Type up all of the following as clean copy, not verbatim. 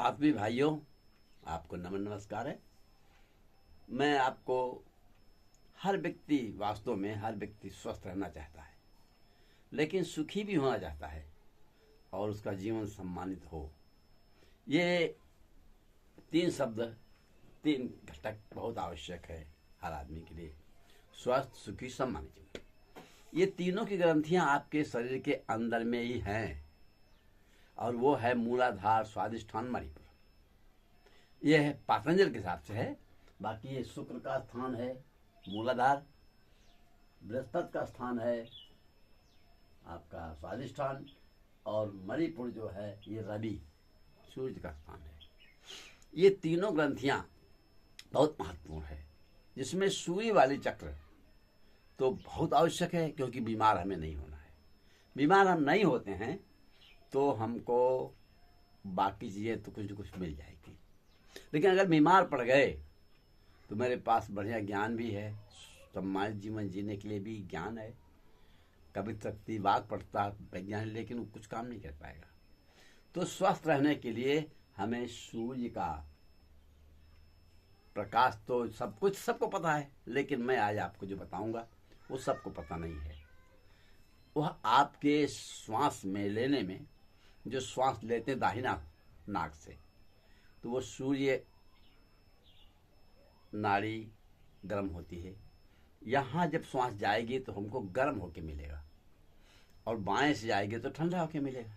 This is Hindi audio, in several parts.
आप भी भाइयों, आपको नमन नमस्कार है। मैं आपको वास्तव में हर व्यक्ति स्वस्थ रहना चाहता है, लेकिन सुखी भी होना चाहता है और उसका जीवन सम्मानित हो। ये तीन घटक बहुत आवश्यक है हर आदमी के लिए: स्वस्थ, सुखी, सम्मानित। ये तीनों की ग्रंथियां आपके शरीर के अंदर में ही हैं, और वो है मूलाधार, स्वादिष्ठान, मणिपुर। यह है पातंजल के हिसाब से है। बाकी ये शुक्र का स्थान है मूलाधार, बृहस्पति का स्थान है आपका स्वादिष्ठान, और मणिपुर जो है ये रवि, सूर्य का स्थान है। ये तीनों ग्रंथियां बहुत महत्वपूर्ण है, जिसमें सूर्य वाली चक्र तो बहुत आवश्यक है, क्योंकि बीमार हमें नहीं होना है। बीमार हम नहीं होते हैं तो हमको बाकी चीज़ें तो कुछ न कुछ मिल जाएगी। लेकिन अगर बीमार पड़ गए तो मेरे पास बढ़िया ज्ञान भी है, सम्मानित जीवन जीने के लिए भी ज्ञान है। कभी शक्ति वाक पड़ता वैज्ञान, लेकिन वो कुछ काम नहीं कर पाएगा। तो स्वस्थ रहने के लिए हमें सूर्य का प्रकाश तो सब कुछ सबको पता है, लेकिन मैं आज आपको जो बताऊंगा वो सबको पता नहीं है। वह आपके श्वास में लेने में, जो श्वास लेते दाहिना नाक से, तो वो सूर्य नाड़ी गर्म होती है। यहाँ जब श्वास जाएगी तो हमको गर्म होके मिलेगा, और बाएं से जाएगी तो ठंडा होके मिलेगा।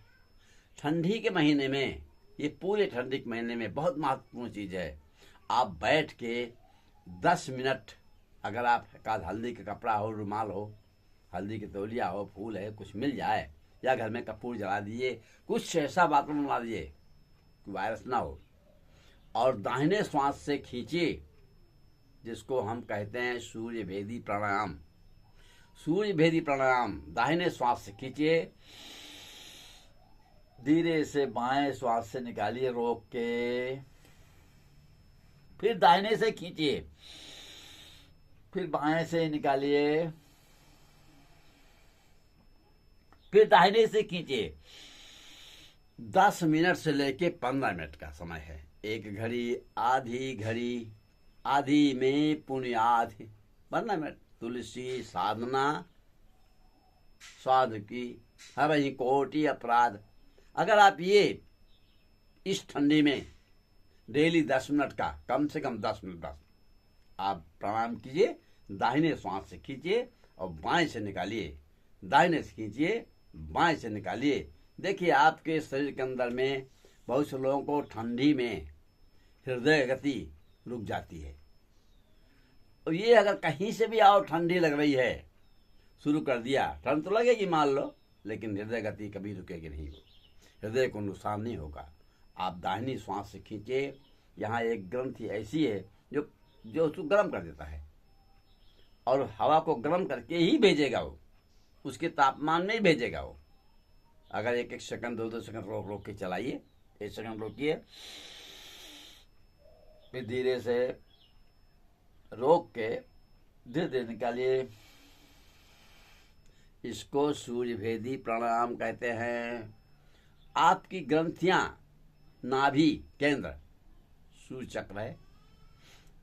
ठंडी के महीने में, ये पूरे ठंडी के महीने में बहुत महत्वपूर्ण चीज़ है। आप बैठ के 10 मिनट, अगर आप हल्दी का कपड़ा हो, रुमाल हो, हल्दी की तौलिया हो, फूल है, कुछ मिल जाए, या घर में कपूर जला दिए, कुछ ऐसा वातावरण बना दिए कि वायरस ना हो, और दाहिने श्वास से खींचिए, जिसको हम कहते हैं सूर्य भेदी प्राणायाम। सूर्य भेदी प्राणायाम दाहिने श्वास से खींचिए, धीरे से बाएं श्वास से निकालिए रोक के, फिर दाहिने से खींचिए, फिर बाएं से निकालिए, फिर दाहिने से खींचिए। 10 मिनट से लेके 15 मिनट का समय है। एक घड़ी, आधी घड़ी, आधी में पुण्याधि, 15 मिनट। तुलसी साधना साधु की हरहि कोटि अपराध। अगर आप ये इस ठंडी में डेली 10 मिनट का, कम से कम 10 मिनट बस आप प्राणायाम कीजिए। दाहिने श्वास से खींचिए और बाएं से निकालिए, दाहिने से खींचिए, बाएं से निकालिए। देखिए आपके शरीर के अंदर में बहुत से लोगों को ठंडी में हृदय गति रुक जाती है। और ये अगर कहीं से भी आओ, ठंडी लग रही है, शुरू कर दिया, ठंड तो लगेगी मान लो, लेकिन हृदय गति कभी रुकेगी नहीं, हृदय को नुकसान नहीं होगा। आप दाहिनी श्वास से खींचे। यहाँ एक ग्रंथि ऐसी है जो उसको गर्म कर देता है, और हवा को गर्म करके ही भेजेगा, वो उसके तापमान में ही भेजेगा वो। अगर 1-1 सेकंड, 2-2 सेकंड रोक रोक के चलाइए। 1 सेकंड रोकिए, फिर धीरे से रोक के धीरे धीरे निकालिए। इसको सूर्य भेदी प्राणायाम कहते हैं। आपकी ग्रंथियां, नाभि केंद्र सूर्य चक्र है,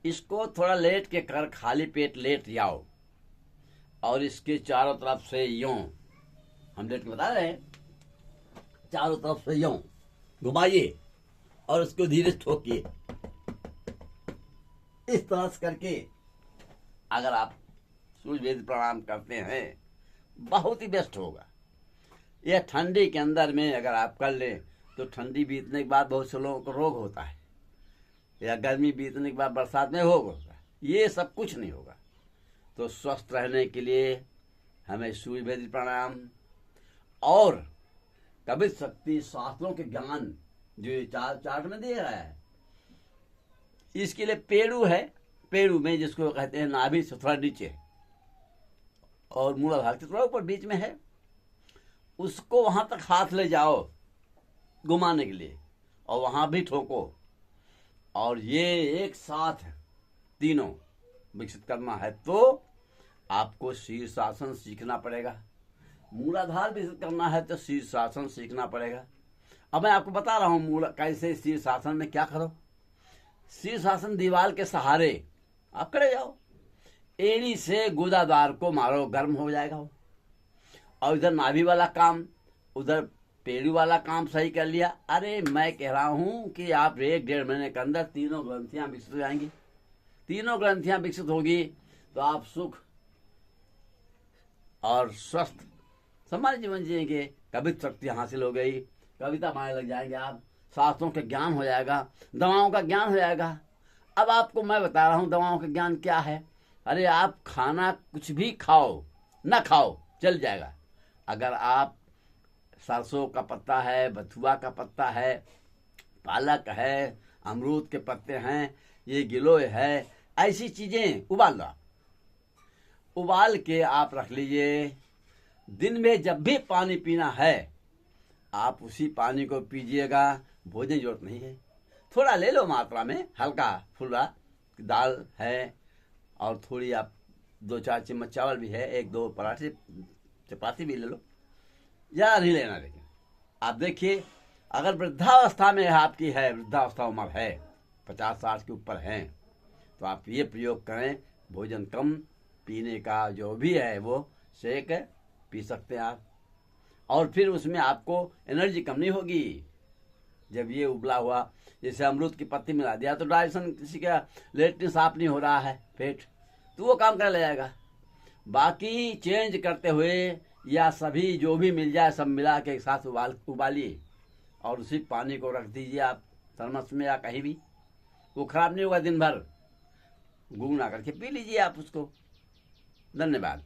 इसको थोड़ा लेट के कर, खाली पेट लेट जाओ, और इसके चारों तरफ से यूं, हम लेट के बता रहे हैं, चारों तरफ से यूं घुमाइए और उसको धीरे ठोकिए। इस तरह से करके अगर आप सूर्य भेदी प्राणायाम करते हैं, बहुत ही बेस्ट होगा। यह ठंडी के अंदर में अगर आप कर लें तो ठंडी बीतने के बाद बहुत से लोगों को रोग होता है, या गर्मी बीतने के बाद बरसात में रोग होता है। ये सब कुछ नहीं होगा। तो स्वस्थ रहने के लिए हमें सूर्य भेदी प्राणायाम और कबीर शक्ति शास्त्रों के ज्ञान जो ये चार्ट में दे रहा है, इसके लिए पेड़ू है। पेड़ू में जिसको कहते हैं नाभि से थोड़ा नीचे और मूलाधार से थोड़ा ऊपर बीच में है, उसको वहां तक हाथ ले जाओ घुमाने के लिए, और वहां भी ठोको। और ये एक साथ तीनों विकसित करना है तो आपको शीर्षासन सीखना पड़ेगा। मूलाधार विकसित करना है तो शीर्षासन सीखना पड़ेगा। अब मैं आपको बता रहा हूं मूल कैसे शीर्षासन में क्या करो। शीर्षासन दीवार के सहारे आप खड़े जाओ, एड़ी से गुदादार को मारो, गर्म हो जाएगा वो। और इधर नाभि वाला काम, उधर पेड़ू वाला काम सही कर लिया। अरे मैं कह रहा हूं कि आप 1-1.5 महीने के अंदर तीनों ग्रंथियां विकसित हो जाएंगी। तीनों ग्रंथियां विकसित होगी तो आप सुख और स्वस्थ समाज जीवन जिएंगे। कविता शक्ति हासिल हो गई, कविता मारने लग जाएंगे आप, शास्त्रों का ज्ञान हो जाएगा, दवाओं का ज्ञान हो जाएगा। अब आपको मैं बता रहा हूं दवाओं का ज्ञान क्या है। अरे आप खाना कुछ भी खाओ ना खाओ चल जाएगा, अगर आप सरसों का पत्ता है, बथुआ का पत्ता है, पालक है, अमरूद के पत्ते हैं, ये गिलोय है, ऐसी चीजें उबाल लो। उबाल के आप रख लीजिए। दिन में जब भी पानी पीना है आप उसी पानी को पीजिएगा, भोजन की जरूरत नहीं है। थोड़ा ले लो मात्रा में, हल्का फुल्का दाल है और थोड़ी आप 2-4 चम्मच चावल भी है, 1-2 पराठे चपाती भी ले लो, ज़्यादा नहीं लेना। लेकिन आप देखिए अगर वृद्धावस्था में आपकी है, वृद्धावस्था उम्र है, 50-60 के ऊपर हैं, तो आप ये प्रयोग करें। भोजन कम, पीने का जो भी है वो शेक पी सकते हैं आप, और फिर उसमें आपको एनर्जी कम नहीं होगी। जब ये उबला हुआ, जैसे अमरूद की पत्ती मिला दिया तो डाइजेशन किसी का लेटरिन साफ नहीं हो रहा है पेट, तो वो काम करने लगेगा। बाकी चेंज करते हुए या सभी जो भी मिल जाए सब मिला के एक साथ उबालिए और उसी पानी को रख दीजिए आप थर्मस में या कहीं भी, वो खराब नहीं होगा। दिन भर गुनगुना करके पी लीजिए आप उसको। धन्यवाद।